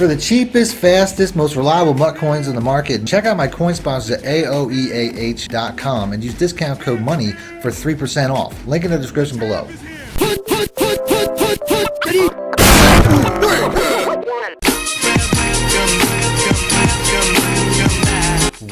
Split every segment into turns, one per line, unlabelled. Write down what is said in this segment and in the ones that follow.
For the cheapest, fastest, most reliable MUT coins on the market, check out my coin sponsors at aoeah.com and use discount code MONEY for 3% off. Link in the description below.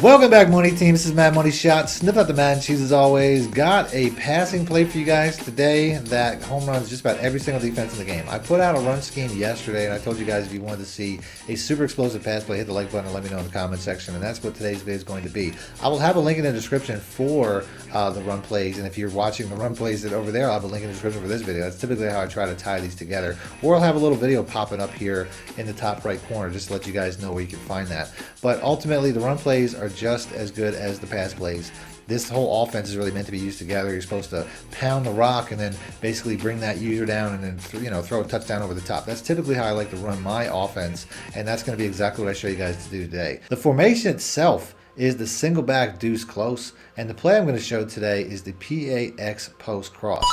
Welcome back, Money Team. This is Mad Money Shot. Sniff out the Madden cheese as always. Got a passing play for you guys today that home runs just about every single defense in the game. I put out a run scheme yesterday, and I told you guys if you wanted to see a super explosive pass play, hit the like button and let me know in the comment section, and that's what today's video is going to be. I will have a link in the description for the run plays, and if you're watching the run plays that over there, I'll have a link in the description for this video. That's typically how I try to tie these together, or I'll have a little video popping up here in the top right corner just to let you guys know where you can find that. But ultimately, the run plays are just as good as the pass plays. This whole offense is really meant to be used together. You're supposed to pound the rock and then basically bring that user down and then throw a touchdown over the top. That's typically how I like to run my offense, and that's going to be exactly what I show you guys to do today. The formation itself is the single back deuce close, and the play I'm going to show today is the PAX post cross.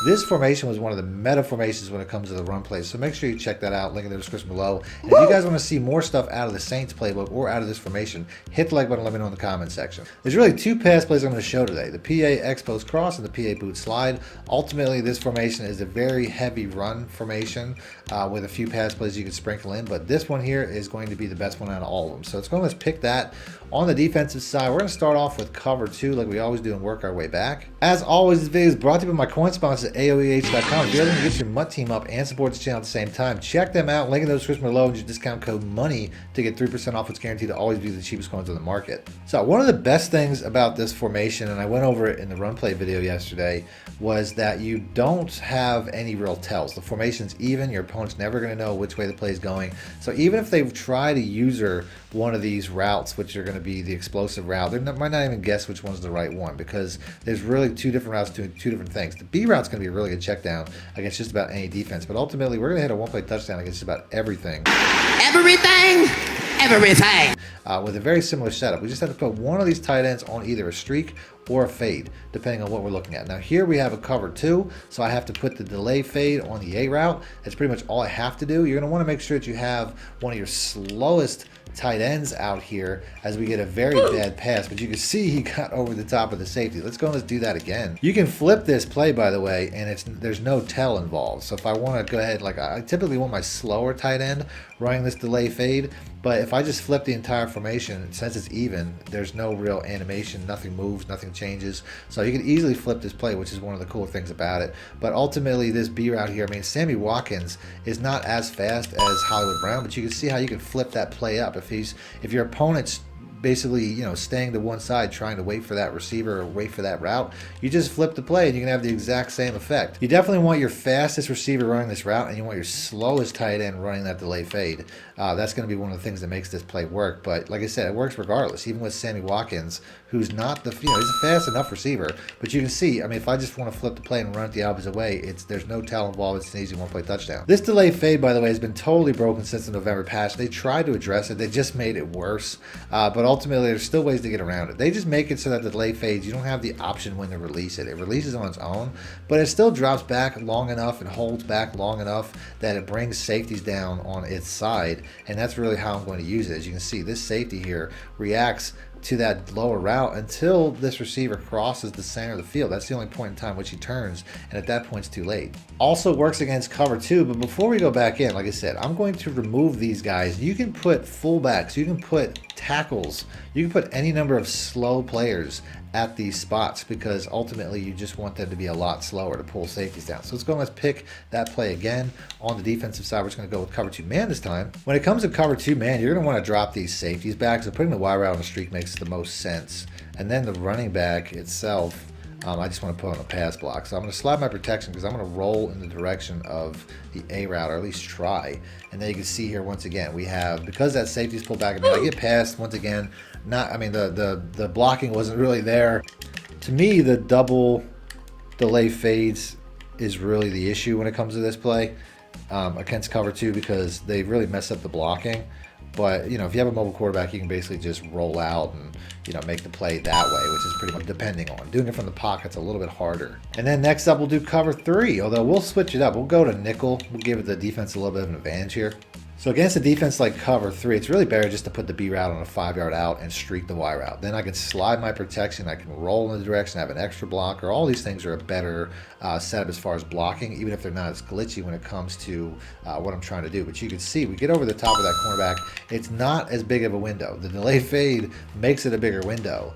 This formation was one of the meta formations when it comes to the run plays, so make sure you check that out. Link in the description below. And if you guys want to see more stuff out of the Saints playbook or out of this formation, hit the like button and let me know in the comment section. There's really two pass plays I'm going to show today, the PAX post cross and the PA boot slide. Ultimately, this formation is a very heavy run formation with a few pass plays you can sprinkle in, but this one here is going to be the best one out of all of them. So it's going to pick that. On the defensive side, we're going to start off with cover 2 like we always do and work our way back. As always, this video is brought to you by my coin sponsor at aoeah.com. If you're looking to get your MUT team up and support this channel at the same time, check them out. Link in the description below and use discount code MONEY to get 3% off. It's guaranteed to always be the cheapest coins on the market. So one of the best things about this formation, and I went over it in the run play video yesterday, was that you don't have any real tells. The formation's even. Your opponent's never going to know which way the play is going. So even if they try to user one of these routes, which are going to be the explosive route, they might not even guess which one's the right one, because there's really two different routes doing two different things. The B route's going to be a really good check down against just about any defense, but ultimately we're going to hit a one-play touchdown against just about everything. With a very similar setup. We just have to put one of these tight ends on either a streak or a fade, depending on what we're looking at. Now here we have a cover 2, so I have to put the delay fade on the A route. That's pretty much all I have to do. You're going to want to make sure that you have one of your slowest tight ends out here as we get a very bad pass, but you can see he got over the top of the safety. Let's go and let's do that again. You can flip this play, by the way, and there's no tell involved. So if I want to go ahead, like I typically want my slower tight end running this delay fade, but if I just flip the entire formation, since it's even, there's no real animation, nothing moves, nothing changes. So you can easily flip this play, which is one of the cool things about it. But ultimately, this B route here, I mean, Sammy Watkins is not as fast as Hollywood Brown, but you can see how you can flip that play up. If your opponent's basically, staying to one side, trying to wait for that receiver or wait for that route, you just flip the play and you can have the exact same effect. You definitely want your fastest receiver running this route, and you want your slowest tight end running that delay fade. That's going to be one of the things that makes this play work. But like I said, it works regardless, even with Sammy Watkins, who's not the, he's a fast enough receiver, but you can see, I mean, if I just want to flip the play and run it the opposite way, there's no tell involved. It's an easy one-play touchdown. This delay fade, by the way, has been totally broken since the November patch. They tried to address it. They just made it worse. But ultimately, there's still ways to get around it. They just make it so that the delay fades, you don't have the option when to release it. It releases on its own, but it still drops back long enough and holds back long enough that it brings safeties down on its side, and that's really how I'm going to use it. As you can see, this safety here reacts to that lower route until this receiver crosses the center of the field. That's the only point in time which he turns, and at that point it's too late. Also works against cover 2, but before we go back in, like I said, I'm going to remove these guys. You can put fullbacks, you can put tackles, you can put any number of slow players at these spots, because ultimately you just want them to be a lot slower to pull safeties down. So let's go and let's pick that play again. On the defensive side, we're just going to go with cover 2 man this time. When it comes to cover 2 man, you're going to want to drop these safeties back, so putting the Y route on the streak makes the most sense. And then the running back itself, I just want to put on a pass block. So I'm going to slide my protection because I'm going to roll in the direction of the A route, or at least try. And then you can see here, once again, we have, because that safety's pulled back, I mean, I get past, once again, the blocking wasn't really there. To me, the double delay fades is really the issue when it comes to this play against cover 2, because they really mess up the blocking. But, if you have a mobile quarterback, you can basically just roll out and, make the play that way, which is pretty much depending on. Doing it from the pocket's a little bit harder. And then next up, we'll do cover 3, although we'll switch it up. We'll go to nickel. We'll give the defense a little bit of an advantage here. So against a defense like cover 3, it's really better just to put the B route on a 5-yard out and streak the Y route. Then I can slide my protection, I can roll in the direction, have an extra blocker. All these things are a better setup as far as blocking, even if they're not as glitchy when it comes to what I'm trying to do. But you can see, we get over the top of that cornerback, it's not as big of a window. The delay fade makes it a bigger window.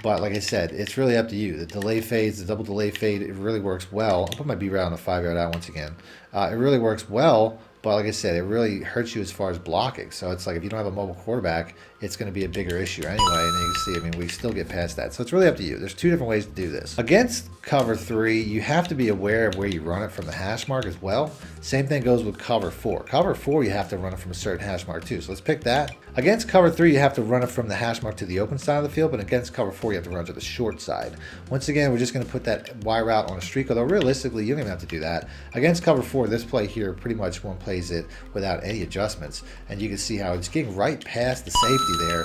But like I said, it's really up to you. The delay fades, the double delay fade, it really works well. I'll put my B route on a 5-yard out once again. It really works well, but like I said, it really hurts you as far as blocking. So it's like if you don't have a mobile quarterback, it's going to be a bigger issue anyway. And then you can see, I mean, we still get past that. So it's really up to you. There's 2 different ways to do this. Against cover 3, you have to be aware of where you run it from the hash mark as well. Same thing goes with cover 4. Cover 4, you have to run it from a certain hash mark too. So let's pick that. Against cover 3, you have to run it from the hash mark to the open side of the field, but against cover 4, you have to run to the short side. Once again, we're just going to put that Y route on a streak, although realistically, you don't even have to do that. Against cover 4, this play here, pretty much one plays it without any adjustments, and you can see how it's getting right past the safety there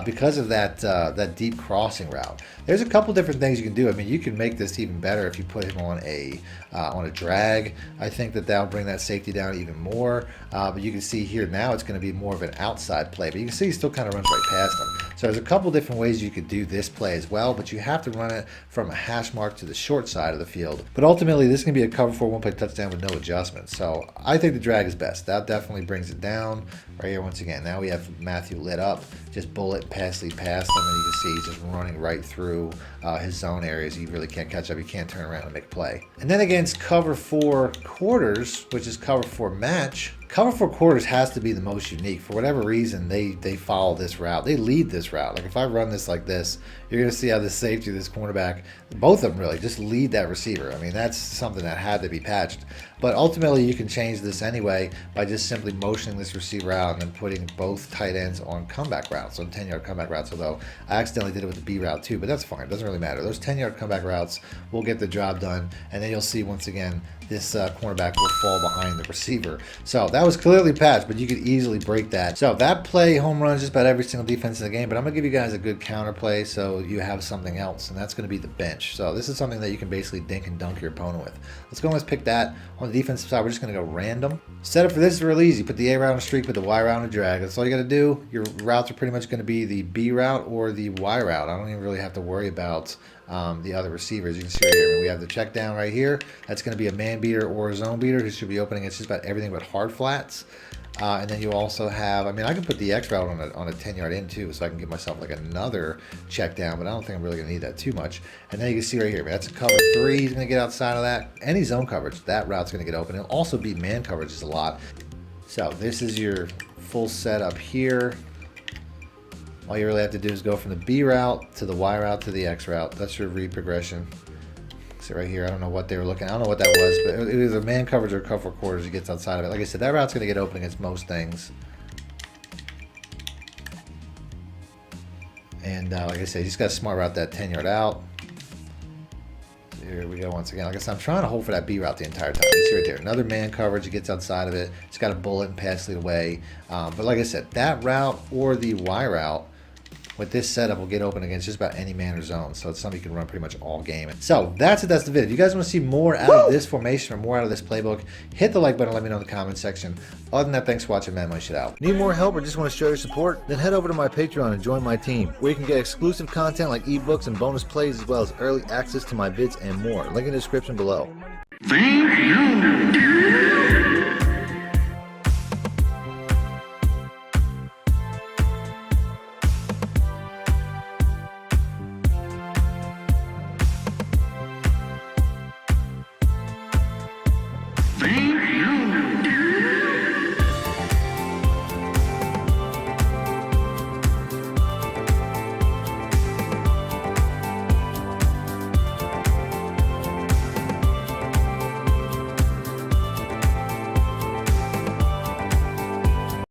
because of that deep crossing route. There's a couple different things you can do. I mean, you can make this even better if you put him on a drag. I think that'll bring that safety down even more. But you can see here now it's going to be more of an outside play. But you can see he still kind of runs right past him. So there's a couple different ways you could do this play as well. But you have to run it from a hash mark to the short side of the field. But ultimately, this is going to be a cover 4 one-play touchdown with no adjustments. So I think the drag is best. That definitely brings it down. Right here, once again, now we have Matthew lit up. Just bullet pass lead past him, and you can see he's just running right through his zone areas. He really can't catch up. He can't turn around and make a play. And then against cover 4 quarters, which is cover 4 match, cover 4 quarters has to be the most unique. For whatever reason, they follow this route. They lead this route. Like if I run this like this, you're going to see how this safety, this cornerback, both of them really just lead that receiver. I mean, that's something that had to be patched. But ultimately, you can change this anyway by just simply motioning this receiver out and then putting both tight ends on comeback routes, on 10-yard comeback routes. Although I accidentally did it with the B route too, but that's fine. It doesn't really matter. Those 10-yard comeback routes will get the job done. And then you'll see once again, this cornerback will fall behind the receiver. So that was clearly patched, but you could easily break that. So that play home runs just about every single defense in the game, but I'm going to give you guys a good counter play so you have something else, and that's going to be the bench. So this is something that you can basically dink and dunk your opponent with. Let's go and let's pick that. On the defensive side, we're just going to go random. Setup for this is real easy. Put the A route on a streak, put the Y route on a drag. That's all you got to do. Your routes are pretty much going to be the B route or the Y route. I don't even really have to worry about the other receivers. You can see right here, we have the check down right here. That's going to be a man beater or a zone beater who should be opening. It's just about everything but hard flats. And then you also have, I mean, I can put the X route on a 10-yard in too, so I can give myself like another check down, but I don't think I'm really going to need that too much. And then you can see right here, that's a cover 3. He's going to get outside of that. Any zone coverage, that route's going to get open. It'll also beat man coverages a lot. So this is your full setup here. All you really have to do is go from the B route to the Y route to the X route. That's your read progression. See right here, I don't know what they were looking at. I don't know what that was, but it was either man coverage or cover quarters. He gets outside of it. Like I said, that route's going to get open against most things. And like I said, you just got to smart route that 10-yard out. So here we go once again. Like I said, I'm trying to hold for that B route the entire time. You see right there, another man coverage. He gets outside of it. It's got a bullet and pass lead away. But like I said, that route or the Y route, with this setup, will get open against just about any man or zone. So it's something you can run pretty much all game. So that's it. That's the video. If you guys want to see more out of this formation or more out of this playbook, hit the like button. Let me know in the comment section. Other than that, thanks for watching. Man, my shit out. Need more help or just want to show your support? Then head over to my Patreon and join my team, where you can get exclusive content like ebooks and bonus plays, as well as early access to my vids and more. Link in the description below.
Thank you.